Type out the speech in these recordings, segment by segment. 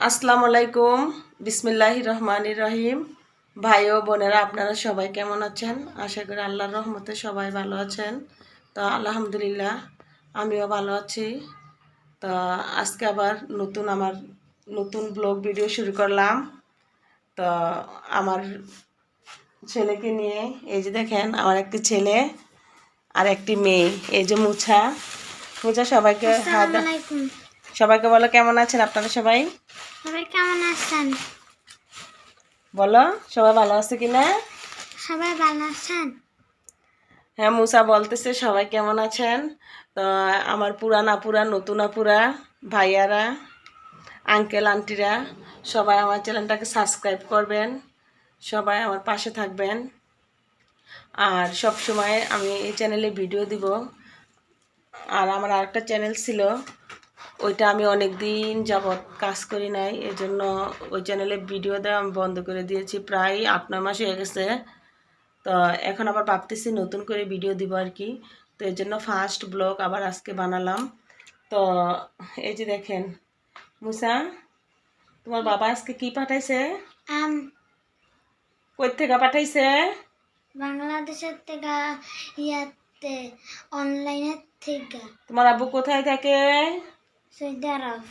আসসালামু আলাইকুম। বিসমিল্লাহির রহমানির রহিম। ভাই ও বোনেরা, আপনারা সবাই কেমন আছেন? আশা করি আল্লাহর রহমতে সবাই ভালো আছেন। তো আলহামদুলিল্লাহ, আমিও ভালো আছি। তো আজকে আবার আমার নতুন ব্লগ ভিডিও শুরু করলাম। তো আমার ছেলেকে নিয়ে, এই যে দেখেন আমার একটি ছেলে আর একটি মেয়ে, এই যে মুছা সবাইকে সবাইকে বলো কেমন আছেন আপনারা সবাই? সবাই কেমন আছেন? বলো সবাই ভালো আছে কিনা? সবাই ভালো আছেন? হ্যাঁ, মুসা বলতেছে সবাই কেমন আছেন। তো আমার পুরান নতুন আপুরা, ভাইয়ারা, আঙ্কেল আন্টিরা সবাই আমার চ্যানেলটাকে সাবস্ক্রাইব করবেন, সবাই আমার পাশে থাকবেন। আর সব সময় আমি এই চ্যানেলে ভিডিও দিব। আর আমার আরেকটা চ্যানেল ছিল, ওইটা আমি অনেক দিন যাবৎ কাজ করি নাই, এজন্য ওই চ্যানেলে ভিডিও দেওয়া আমি বন্ধ করে দিয়েছি, প্রায় 8-9 মাস হয়ে গেছে। তো এখন আবার ভাবতেছি নতুন করে ভিডিও দিব আর কি। তো এর জন্য ফার্স্ট ব্লগ আবার আজকে বানালাম। তো এই যে দেখেন মুসা, তোমার বাবা আজকে কি পাঠাইছে? কই থেকে পাঠাইছে? বাংলাদেশের থেকে, ইয়াতে অনলাইনের থেকে। তোমার আব্বু কোথায় থাকে? সৌদি আরব।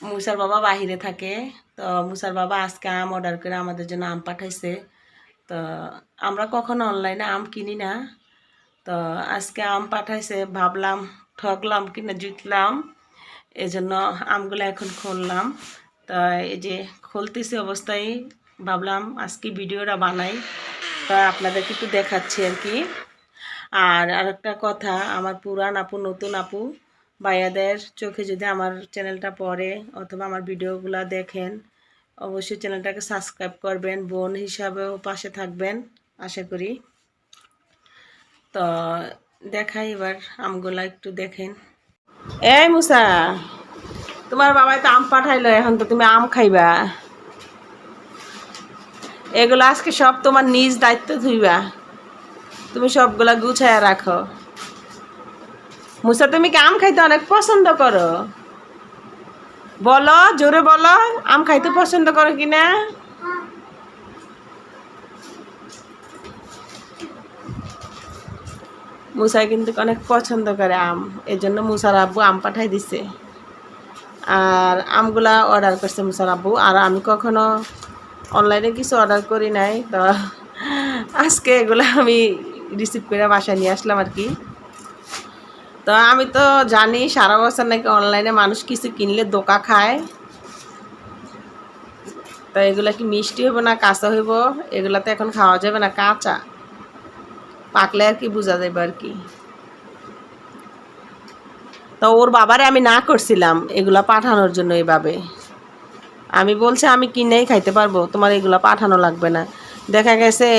মুসার বাবা বাহিরে থাকে। তো মুসার বাবা আজকে আম অর্ডার করে আমাদের জন্য আম পাঠাইছে। তো আমরা কখনো অনলাইনে আম কিনি না। তো আজকে আম পাঠাইছে, ভাবলাম ঠকলাম কিনা জিতলাম, এজন্য আমগুলো এখন খুললাম। তো এই যে খুলতেছি অবস্থায় ভাবলাম আজকে ভিডিওটা বানাই, তা আপনাদেরকে একটু দেখাচ্ছি আর কি। আর আরেকটা কথা, আমার পুরান আপু নতুন আপু ভাইয়াদের চোখে যদি আমার চ্যানেলটা পড়ে অথবা আমার ভিডিওগুলো দেখেন, অবশ্যই চ্যানেলটাকে সাবস্ক্রাইব করবেন, বোন হিসাবেও পাশে থাকবেন আশা করি। তো দেখাই এবার আমগুলা একটু দেখেন। এই মুসা, তোমার বাবাই তো আম পাঠাইলো, এখন তো তুমি আম খাইবা। এগুলো আজকে সব তোমার নিজ দায়িত্ব ধুইবা, তুমি সবগুলা গুছায় রাখো। মুসা, তুমি কি আম খাইতে অনেক পছন্দ করো? বলো, জোরে বলো, আম খাইতে পছন্দ করো কিনা? মুসা কিন্তু অনেক পছন্দ করে আম, এই জন্য মুসার আব্বু আম পাঠাই দিছে। আর আমগুলা অর্ডার করছে মুসার আব্বু। আর আমি কখনো অনলাইনে কিছু অর্ডার করি নাই, তো আজকে এগুলো আমি রিসিভ করে বাসায় নিয়ে আসলাম আর কি। তো আমি তো জানি সারা বছর নাকি অনলাইনে মানুষ কিছু কিনলে ধোঁকা খায়। তো এগুলা কি মিষ্টি হইব না কাঁচা হইব, এগুলা তো এখন খাওয়া যাবে না, কাঁচা। পাকলে আর কি বোঝা যাবে আর কি। তো ওর বাবারে আমি না করছিলাম এগুলা পাঠানোর জন্য। এইভাবে আমি বলছি আমি কিনেই খাইতে পারবো, তোমার এগুলা পাঠানো লাগবে না। দেখা গেছে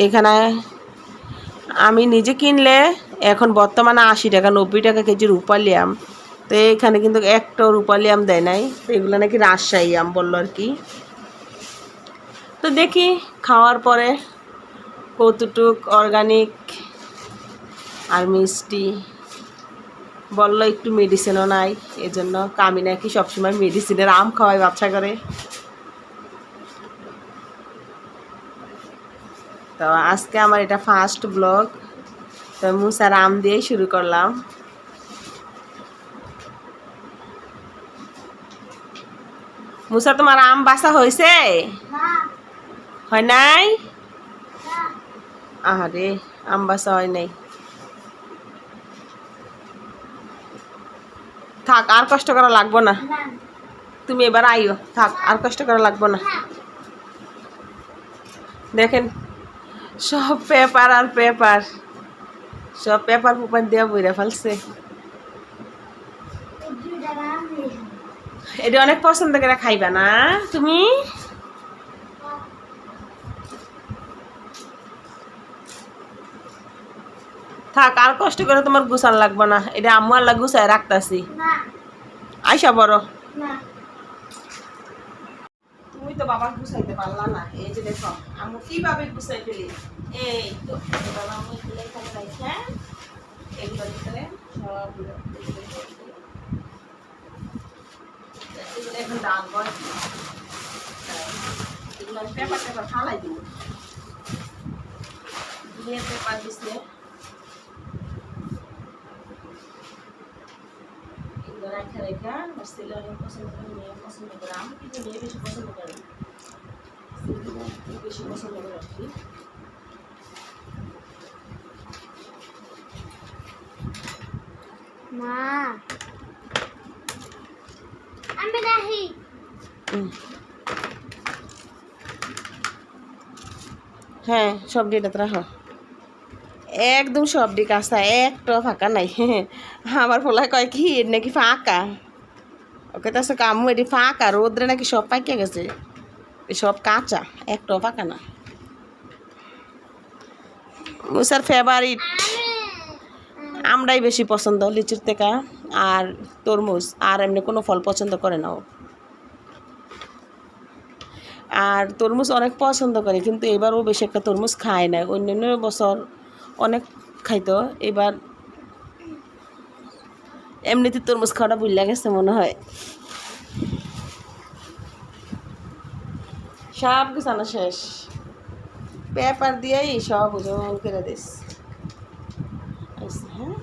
এখানে আমি নিজে কিনলে এখন বর্তমানে 80 টাকা 90 টাকা কেজি রূপালি আম। তো এখানে কিন্তু একটা রূপালি আম দেয় নাই, তো এগুলো নাকি রাজশাহী আম বললো আর কি। তো দেখি খাওয়ার পরে কতটুক অর্গানিক আর মিষ্টি। বললো একটু মেডিসিনও নাই, এজন্য আমি নাকি সবসময় মেডিসিনের আম খাওয়াই বাচ্চা করে। তো আজকে আমার এটা ফার্স্ট ব্লগ। তো মুসার আম দিয়েই শুরু করলাম। মুসা, তোমার আম বাসা হয়েছে? হয় নাই? আরে আম বাসা হয় নাই। থাক, আর কষ্ট করা লাগবো না, তুমি এবার আইও, থাক আর কষ্ট করা লাগবো না। দেখেন সব পেপার আর পেপার, সব পেপার পুপার দিয়ে বইরা ফেলছে। এটা অনেক পছন্দ করে খাইবা না তুমি? থাক, আর কষ্ট করে তোমার গুছান লাগবে না, এটা আম্মু আল্লাহ গুছায় রাখতাছি। আইসা বড়, তুমি তো বাবা গুছাইতে পারলা না। এই যে দেখো আম্মু কিভাবে গুছাই ফেলি। এই তো বাবা আম্মু এগুলো এখানে রাখা, এগুলোর ভিতরে সবগুলো এখন ডালবো আর কি। এগুলো আমি পেপার ফালাই দিব, দিয়ে পেপার দিচ্ছে এগুলো রেখা আমার ছেলে অনেক পছন্দ করে, মেয়ে পছন্দ করে, আমি কিন্তু মেয়ে বেশি পছন্দ করি, বেশি পছন্দ করে আর কি। মা আমি রাহি হ্যাঁ সব ডিটা রাখো, একদম সব ডি কাঁচা, একটা ফাঁকা নাই। আমার পোলা কয় কি এর নাকি ফাঁকা, ওকে তো কামু এটি ফাঁকা, রোদ্রে নাকি সব পাইকে গেছে, সব কাঁচা, একটাও ফাঁকা না। মুসার ফেভারিট আমরাই বেশি পছন্দ লিচুর থেকে, আর তরমুজ, আর এমনি কোনো ফল পছন্দ করে না ও। আর তরমুজ অনেক পছন্দ করে, কিন্তু এবার ও বেশি একটা তরমুজ খায় না, অন্যান্য বছর অনেক খাইতো, এবার এমনিতে তরমুজ খাওয়াটা ভুলে গেছে মনে হয়। সব গুছানো শেষ, পেপার দিয়েই সব ওজন করে দিস। হ্যাঁ